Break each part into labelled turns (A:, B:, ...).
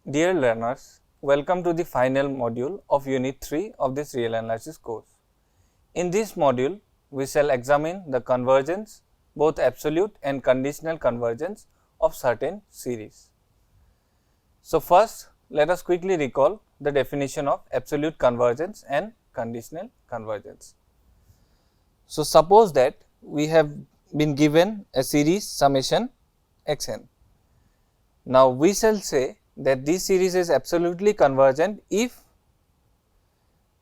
A: Dear learners, welcome to the final module of Unit 3 of this real analysis course. In this module, we shall examine the convergence, both absolute and conditional convergence of certain series. So, first let us quickly recall the definition of absolute convergence and conditional convergence. So, suppose that we have been given a series summation xn. Now, we shall say that this series is absolutely convergent if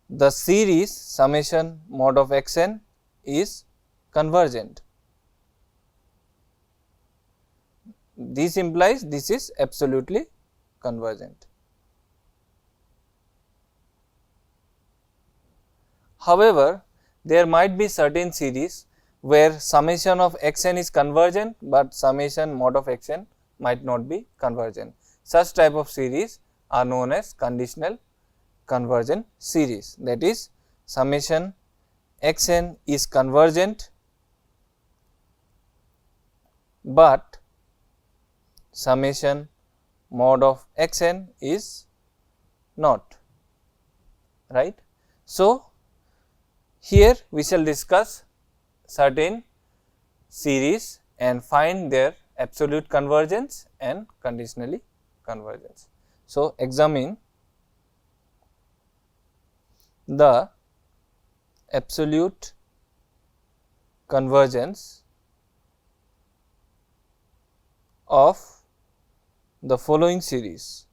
A: the series summation mod of xn is convergent. This implies this is absolutely convergent. However, there might be certain series where summation of xn is convergent, but summation mod of xn might not be convergent. Such type of series are known as conditional convergent series, that is summation xn is convergent, but summation mod of xn is not, right. So, here we shall discuss certain series and find their absolute convergence and conditionally convergence. So, examine the absolute convergence of the following series.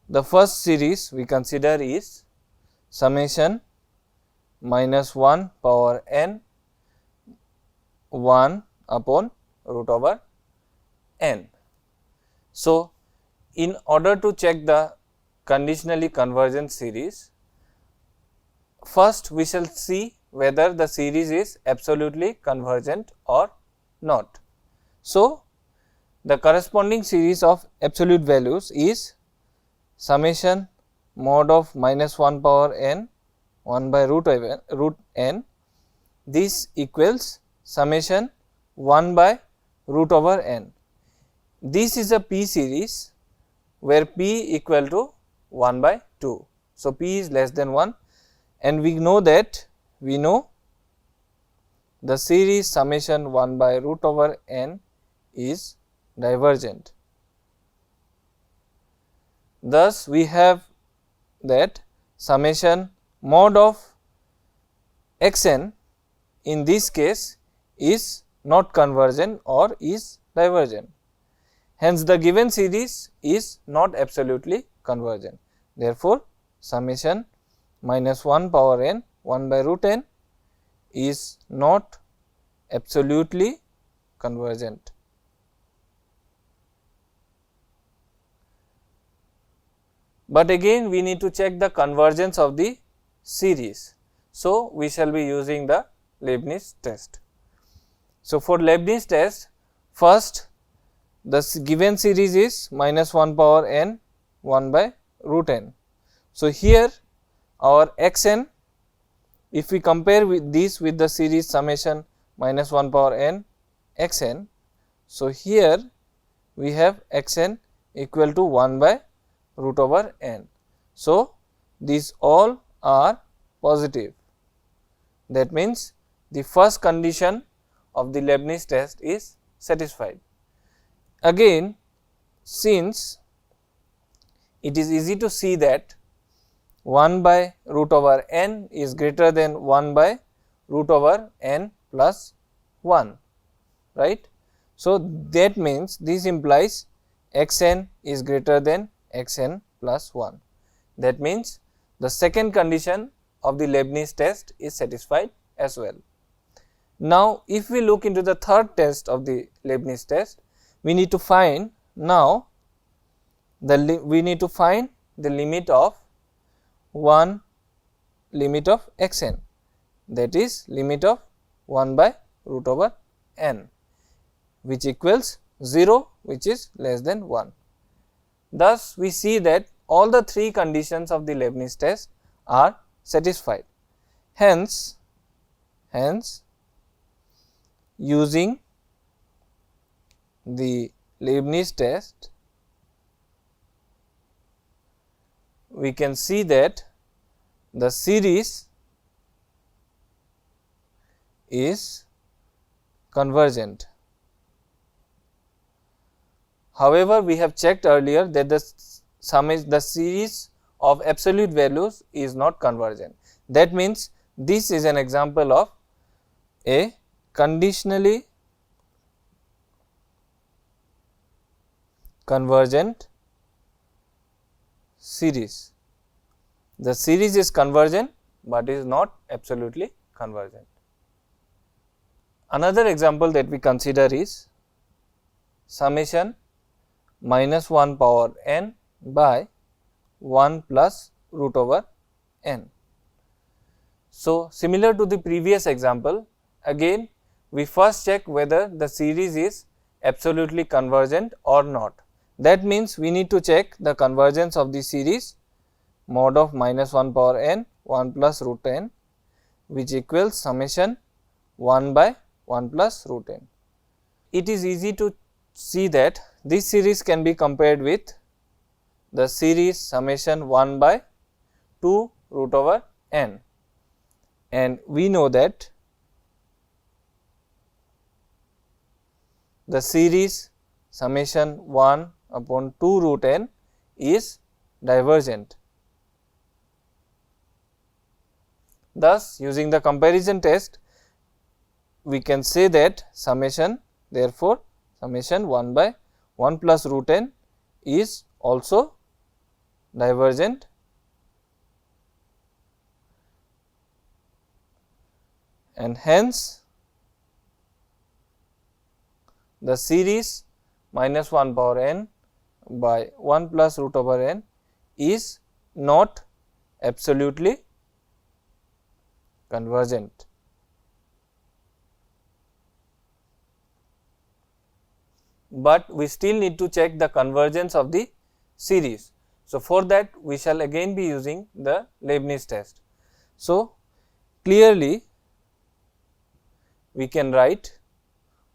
A: The first series we consider is summation minus 1 power n 1 upon root over n. So, in order to check the conditionally convergent series, first we shall see whether the series is absolutely convergent or not. So, the corresponding series of absolute values is summation mod of minus 1 power n 1 by root n. This equals summation 1 by root over n. This is a p series where p equal to 1 by 2. So, p is less than 1 and we know the series summation 1 by root over n is divergent. Thus, we have that summation mod of xn in this case is not convergent or is divergent. Hence, the given series is not absolutely convergent. Therefore, summation minus 1 power n 1 by root n is not absolutely convergent. But again we need to check the convergence of the series. So, we shall be using the Leibniz test. So, for Leibniz test, first the given series is minus 1 power n 1 by root n. So, here our xn, if we compare with this with the series summation minus 1 power n xn. So, here we have xn equal to 1 by root over n. So, these all are positive. That means, the first condition of the Leibniz test is satisfied. Again, since it is easy to see that 1 by root over n is greater than 1 by root over n plus 1, right. So, that means this implies xn is greater than xn plus 1. That means, the second condition of the Leibniz test is satisfied as well. Now, if we look into the third test of the Leibniz test, we need to find now the limit of one limit of x n, that is limit of 1 by root over n, which equals 0, which is less than 1. Thus, we see that all the three conditions of the Leibniz test are satisfied. Hence, using the Leibniz test, we can see that the series is convergent. However, we have checked earlier that the series of absolute values is not convergent. That means, this is an example of a conditionally convergent series. The series is convergent, but is not absolutely convergent. Another example that we consider is summation minus 1 power n by 1 plus root over n. So, similar to the previous example, again we first check whether the series is absolutely convergent or not. That means, we need to check the convergence of the series mod of minus 1 power n 1 plus root n, which equals summation 1 by 1 plus root n. It is easy to see that this series can be compared with the series summation 1 by 2 root over n, and we know that the series summation 1 upon 2 root n is divergent. Thus, using the comparison test, we can say that summation, therefore, summation 1 by 1 plus root n is also divergent, and hence the series minus 1 power n by 1 plus root over n is not absolutely convergent. But we still need to check the convergence of the series. So, for that we shall again be using the Leibniz test. So, clearly we can write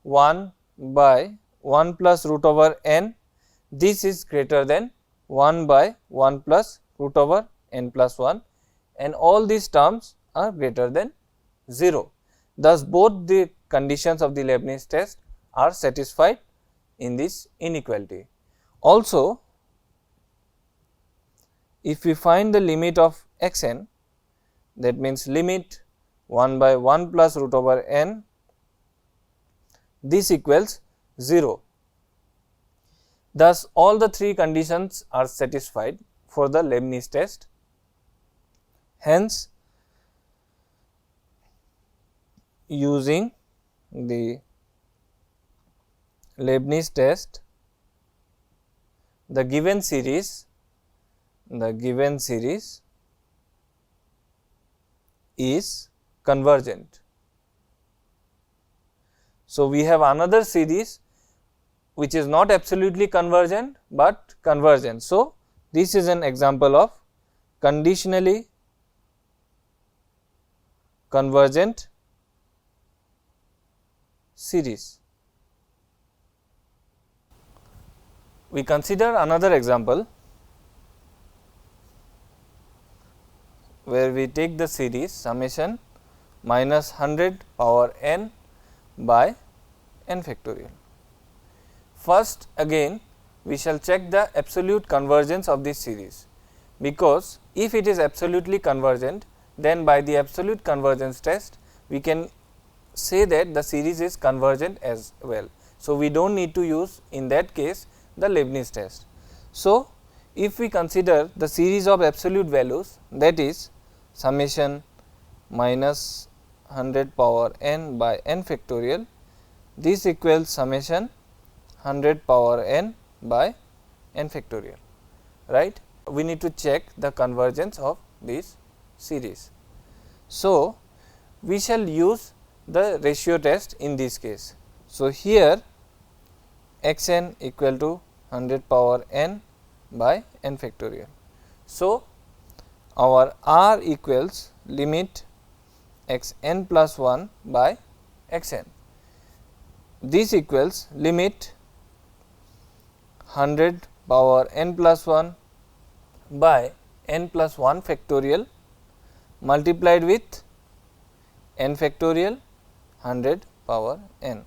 A: 1 by 1 plus root over n, this is greater than 1 by 1 plus root over n plus 1, and all these terms are greater than 0. Thus, both the conditions of the Leibniz test are satisfied in this inequality. Also, if we find the limit of x n, that means limit 1 by 1 plus root over n, this equals 0. Thus, all the three conditions are satisfied for the Leibniz test. Hence, using the Leibniz test, the given series is convergent. So, we have another series which is not absolutely convergent, but convergent. So, this is an example of conditionally convergent series. We consider another example where we take the series summation minus 100 power n by n factorial. First, again we shall check the absolute convergence of this series, because if it is absolutely convergent, then by the absolute convergence test we can say that the series is convergent as well. So, we do not need to use in that case the Leibniz test. So, if we consider the series of absolute values, that is summation minus 100 power n by n factorial, this equals summation 100 power n by n factorial, right. We need to check the convergence of this series. So, we shall use the ratio test in this case. So, here x n equal to 100 power n by n factorial. So, our r equals limit x n plus 1 by x n. This equals limit 100 power n plus 1 by n plus 1 factorial multiplied with n factorial 100 power n.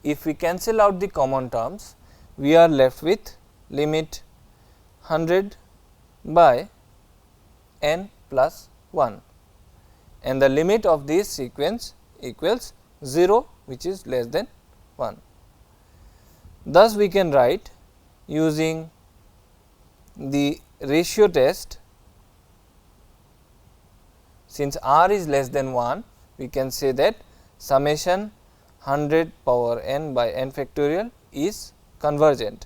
A: If we cancel out the common terms, we are left with limit 100 by n plus 1, and the limit of this sequence equals 0, which is less than 1. Thus, we can write using the ratio test, since r is less than 1, we can say that summation 100 power n by n factorial is convergent.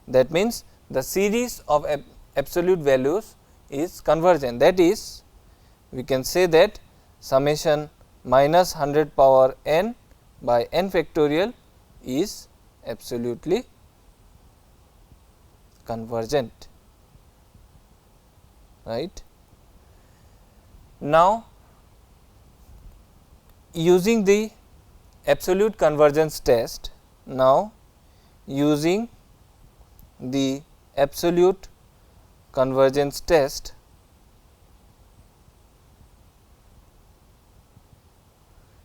A: That means, the series of absolute values is convergent, that is, we can say that summation minus 100 power n by n factorial is absolutely convergent, right. Now, using the absolute convergence test, now using the absolute convergence test,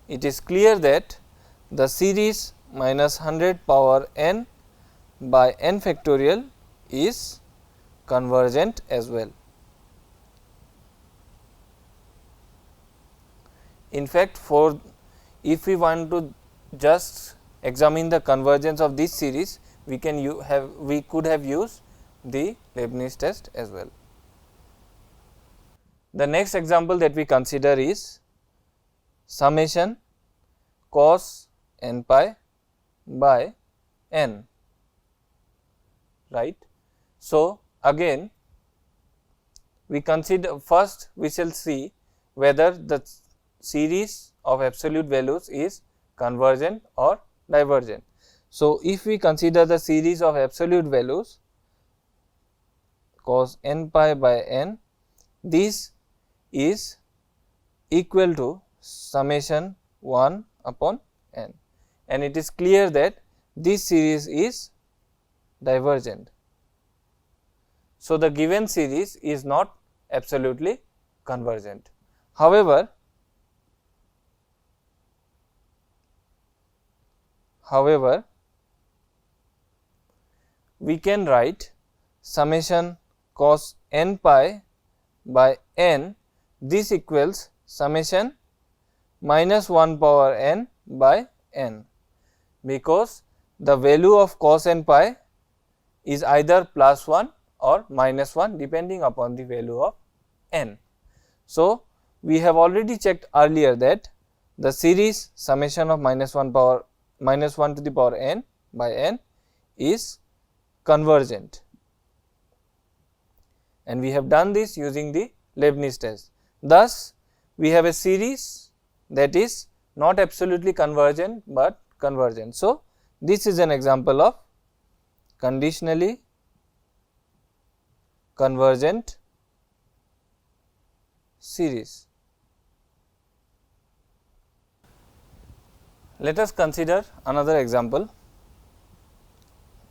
A: it is clear that the series minus 100 power n by n factorial is convergent as well. In fact, for if we want to just examine the convergence of this series, we could have used the Leibniz test as well. The next example that we consider is summation cos n pi by n, right. So, again we consider, first we shall see whether the series of absolute values is convergent or divergent. So, if we consider the series of absolute values cos n pi by n, this is equal to summation 1 upon n, and it is clear that this series is divergent. So, the given series is not absolutely convergent. However, we can write summation cos n pi by n, this equals summation minus 1 power n by n, because the value of cos n pi is either plus 1 or minus 1 depending upon the value of n. So, we have already checked earlier that the series summation of minus 1 to the power n by n is convergent, and we have done this using the Leibniz test. Thus, we have a series that is not absolutely convergent, but convergent. So, this is an example of conditionally convergent series. Let us consider another example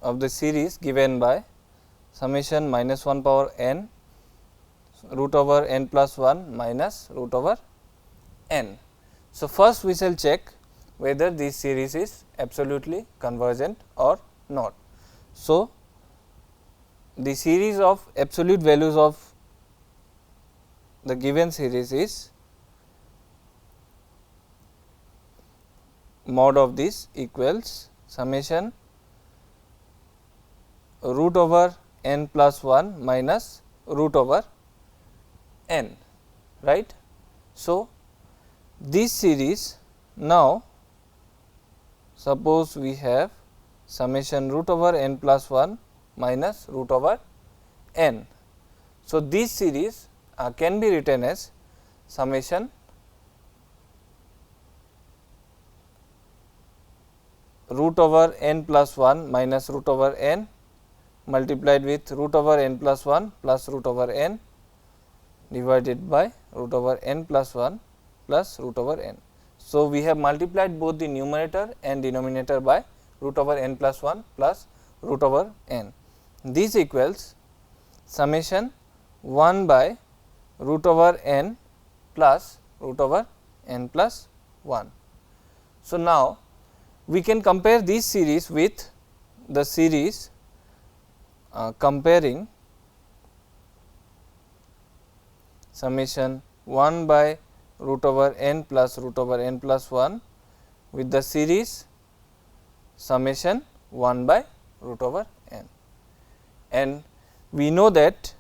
A: of the series given by summation minus 1 power n root over n plus 1 minus root over n. So, first we shall check whether this series is absolutely convergent or not. So, the series of absolute values of the given series is mod of this equals summation root over n plus 1 minus root over n, right. So, this series now suppose we have summation root over n plus 1 minus root over n. So, this series can be written as summation root over n plus 1 minus root over n multiplied with root over n plus 1 plus root over n divided by root over n plus 1 plus root over n. So, we have multiplied both the numerator and denominator by root over n plus 1 plus root over n. This equals summation 1 by root over n plus root over n plus 1. So, now we can compare this series with the series comparing summation 1 by root over n plus root over n plus 1 with the series summation 1 by root over n. And we know that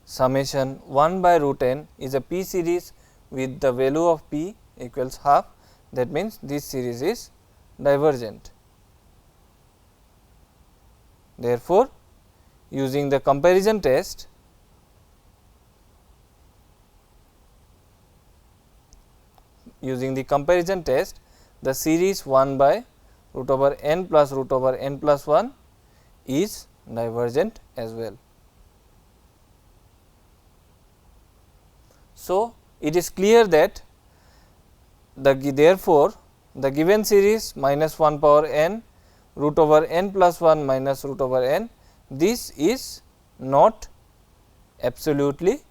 A: summation 1 by root n is a p series with the value of p equals half, that means this series is divergent. Therefore, using the comparison test, the series 1 by root over n plus root over n plus 1 is divergent as well. So, it is clear that therefore, the given series minus 1 power n root over n plus 1 minus root over n, this is not absolutely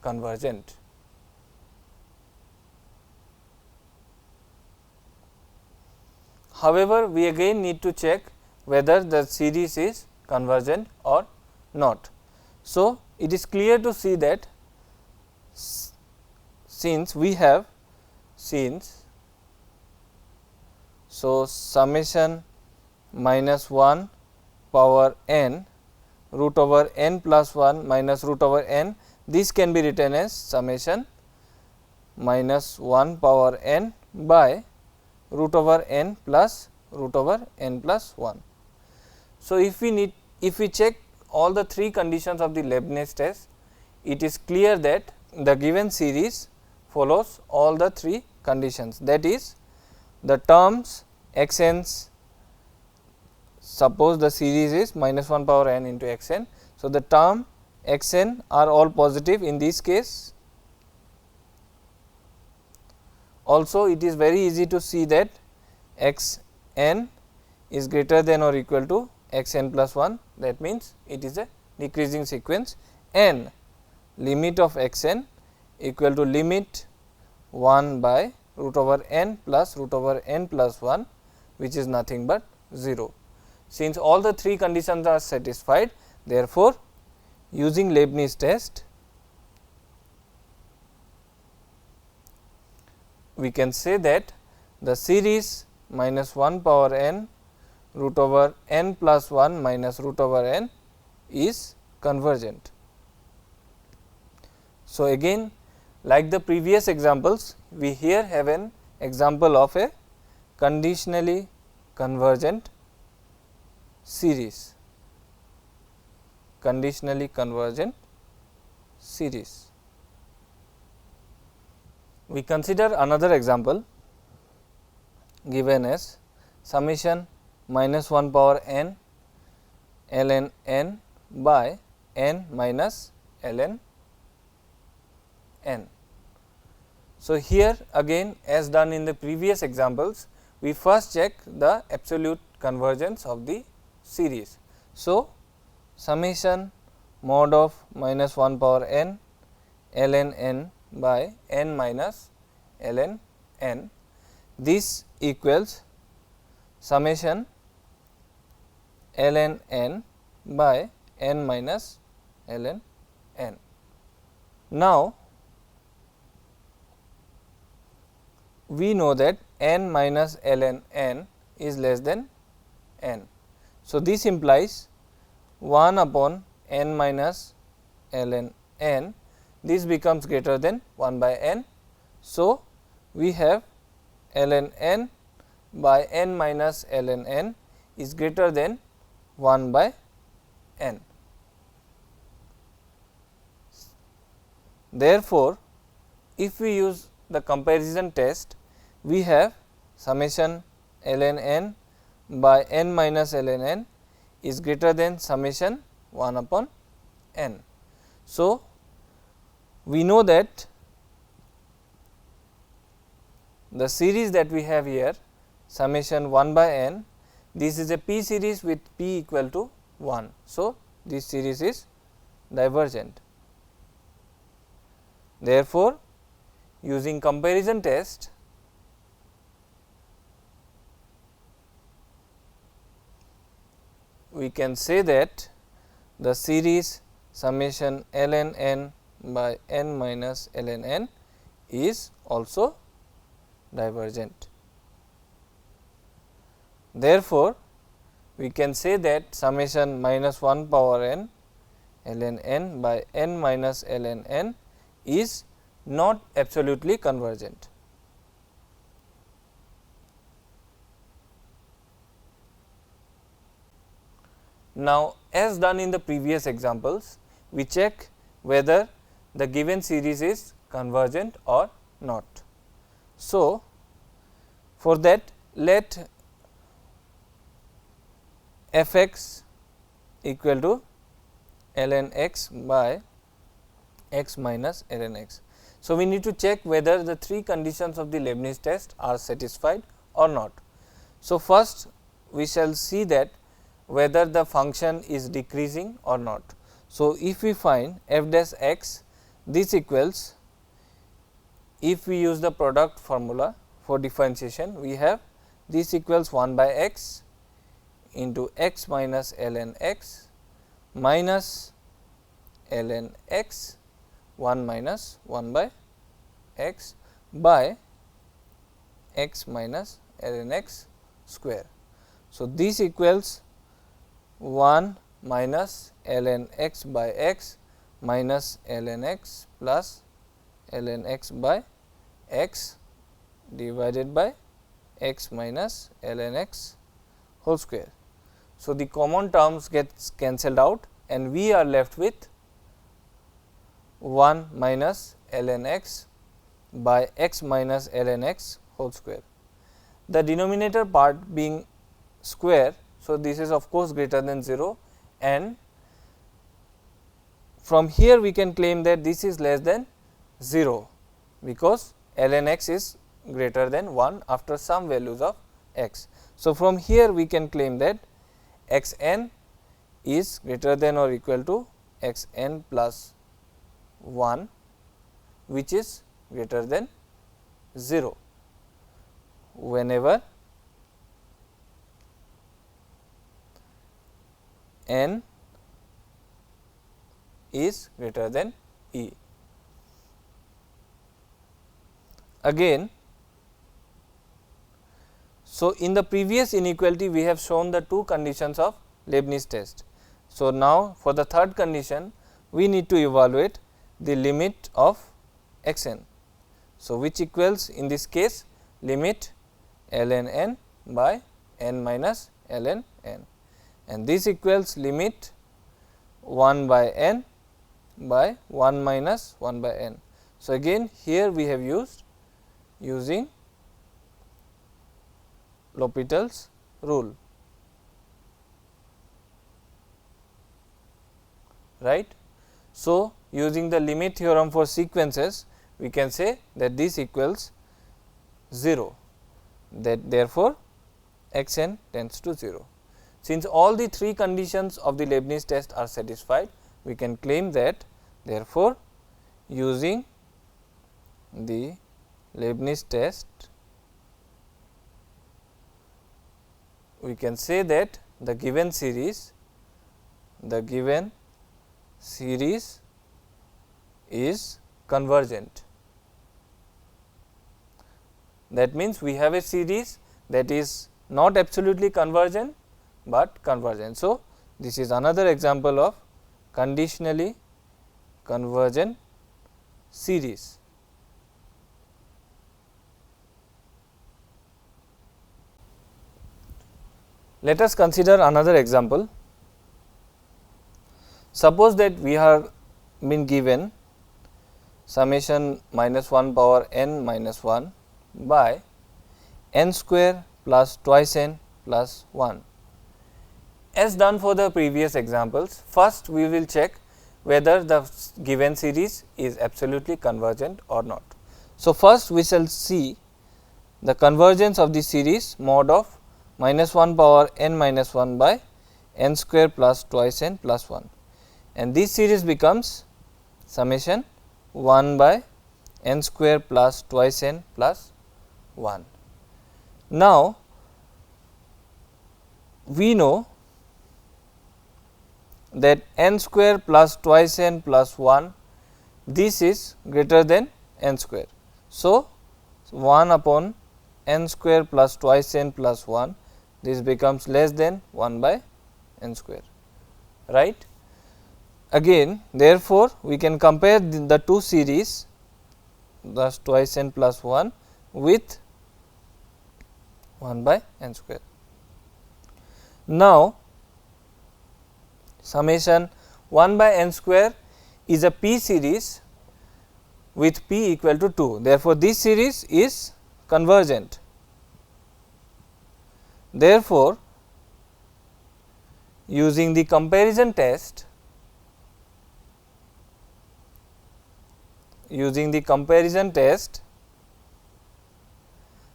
A: convergent. However, we again need to check whether the series is convergent or not. So, it is clear to see that since we have summation minus 1 power n root over n plus 1 minus root over n, this can be written as summation minus 1 power n by root over n plus root over n plus 1. So, if we check all the three conditions of the Leibniz test, it is clear that the given series follows all the three conditions, that is the terms x n's, suppose the series is minus 1 power n into x n. So, the term x n are all positive in this case. Also, it is very easy to see that x n is greater than or equal to x n plus 1, that means it is a decreasing sequence, and limit of x n equal to limit 1 by root over n plus root over n plus 1, which is nothing but 0. Since all the three conditions are satisfied, therefore, using Leibniz test, we can say that the series minus 1 power n root over n plus 1 minus root over n is convergent. So, again like the previous examples, we here have an example of a conditionally convergent series. We consider another example given as summation minus 1 power n ln n by n minus ln n. So, here again as done in the previous examples, we first check the absolute convergence of the series. So, summation mod of minus 1 power n ln n by n minus ln n, this equals summation ln n by n minus ln n. Now, we know that n minus ln n is less than n. So, this implies 1 upon n minus ln n, this becomes greater than 1 by n. So, we have ln n by n minus ln n is greater than 1 by n. Therefore, if we use the comparison test, we have summation ln n by n minus ln n is greater than summation 1 upon n. So, we know that the series that we have here summation 1 by n, this is a p series with p equal to 1. So, this series is divergent. Therefore, using comparison test, we can say that the series summation ln n by n minus ln n is also divergent. Therefore, we can say that summation minus 1 power n ln n by n minus ln n is not absolutely convergent. Now, as done in the previous examples, we check whether the given series is convergent or not. So, for that, let f x equal to ln x by x minus ln x. So, we need to check whether the three conditions of the Leibniz test are satisfied or not. So, first we shall see that whether the function is decreasing or not. So, if we find f dash x, this equals, if we use the product formula for differentiation, we have this equals 1 by x into x minus ln x minus ln x 1 minus 1 by x by x minus ln x square. So, this equals 1 minus ln x by x minus ln x plus ln x by x divided by x minus ln x whole square. So, the common terms gets cancelled out and we are left with 1 minus ln x by x minus ln x whole square. The denominator part being square, so this is of course greater than 0, and from here we can claim that this is less than 0, because ln x is greater than 1 after some values of x. So, from here we can claim that x n is greater than or equal to x n plus 1, which is greater than 0 whenever n is greater than e. Again, so in the previous inequality we have shown the two conditions of Leibniz test. So, now for the third condition we need to evaluate the limit of x n. So, which equals in this case limit ln n by n minus ln n, and this equals limit 1 by n by 1 minus 1 by n. So, again here we have using L'Hopital's rule, right. So, using the limit theorem for sequences, we can say that this equals 0, that therefore, x n tends to 0. Since all the three conditions of the Leibniz test are satisfied, we can claim that therefore, using the Leibniz test, we can say that the given series is convergent. That means, we have a series that is not absolutely convergent, but convergent. So, this is another example of conditionally convergent series. Let us consider another example. Suppose that we have been given summation minus 1 power n minus 1 by n square plus twice n plus 1. As done for the previous examples, first we will check whether the given series is absolutely convergent or not. So, first we shall see the convergence of the series mod of minus 1 power n minus 1 by n square plus twice n plus 1, and this series becomes summation 1 by n square plus twice n plus 1. Now, we know that n square plus twice n plus 1, this is greater than n square. So, 1 upon n square plus twice n plus 1, this becomes less than 1 by n square, right. Again, therefore, we can compare the two series, thus twice n plus 1 with 1 by n square. Now, summation 1 by n square is a p series with p equal to 2. Therefore, this series is convergent. Therefore, using the comparison test,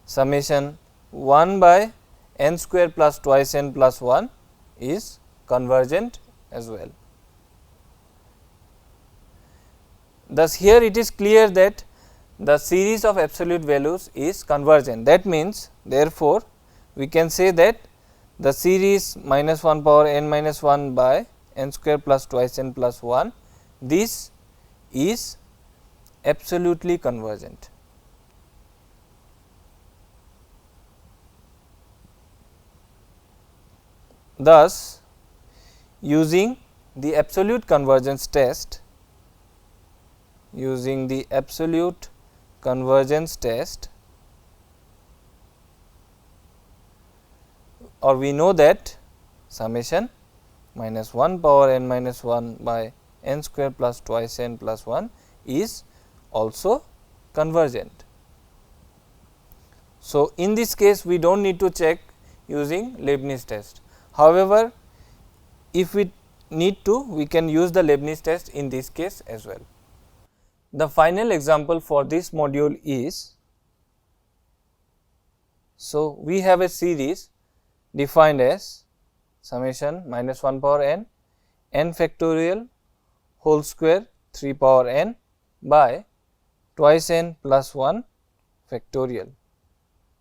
A: summation 1 by n square plus twice n plus 1 is convergent as well. Thus, here it is clear that the series of absolute values is convergent. That means, therefore, we can say that the series minus 1 power n minus 1 by n square plus twice n plus 1, this is absolutely convergent. Thus, using the absolute convergence test, or we know that summation minus 1 power n minus 1 by n square plus twice n plus 1 is also convergent. So, in this case we do not need to check using Leibniz test. However, if we need to, we can use the Leibniz test in this case as well. The final example for this module is, so we have a series defined as summation minus 1 power n, n factorial whole square 3 power n by twice n plus 1 factorial.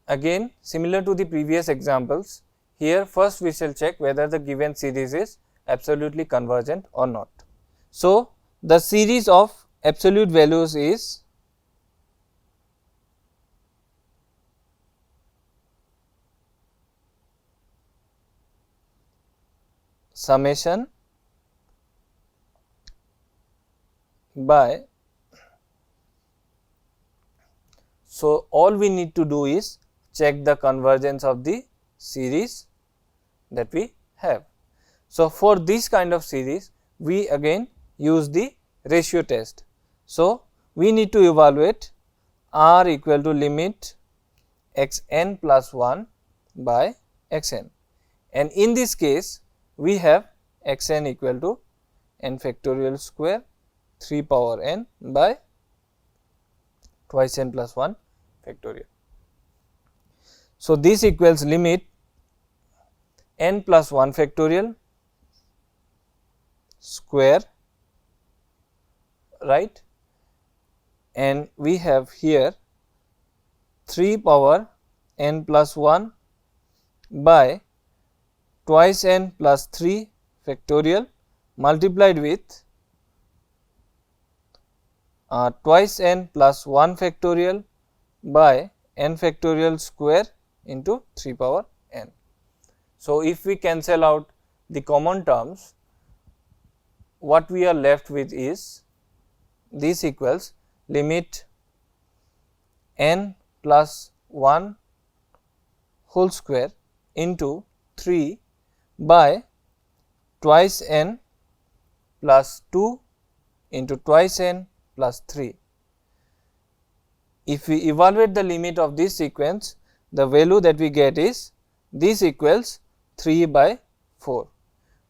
A: Again, similar to the previous examples, here first we shall check whether the given series is absolutely convergent or not. So, the series of absolute values is summation by, so all we need to do is check the convergence of the series that we have. So, for this kind of series we again use the ratio test. So, we need to evaluate r equal to limit x n plus 1 by x n, and in this case we have x n equal to n factorial square 3 power n by twice n plus 1 factorial. So, this equals limit n plus 1 factorial square, right, and we have here 3 power n plus 1 by twice n plus 3 factorial multiplied with twice n plus 1 factorial by n factorial square into 3 power n. So, if we cancel out the common terms, what we are left with is this equals limit n plus 1 whole square into 3 by twice n plus 2 into twice n plus 3. If we evaluate the limit of this sequence, the value that we get is this equals 3 by 4,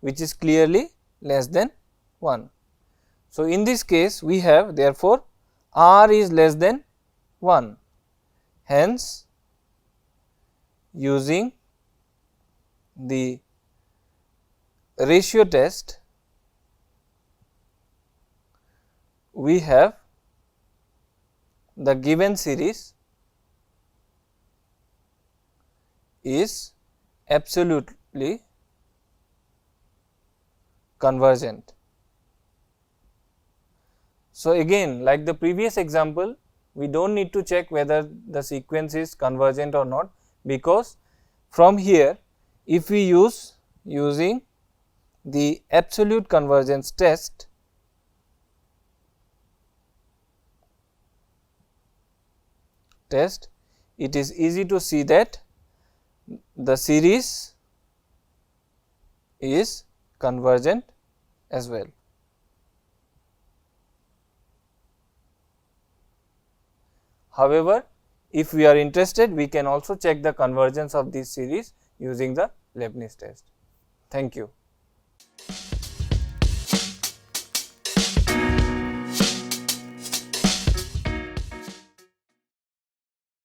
A: which is clearly less than 1. So, in this case we have therefore, r is less than 1, hence using the ratio test we have the given series is absolutely convergent. So, again like the previous example, we do not need to check whether the sequence is convergent or not, because from here if we using the absolute convergence test, it is easy to see that the series is convergent as well. However, if we are interested, we can also check the convergence of this series using the Leibniz test. Thank you.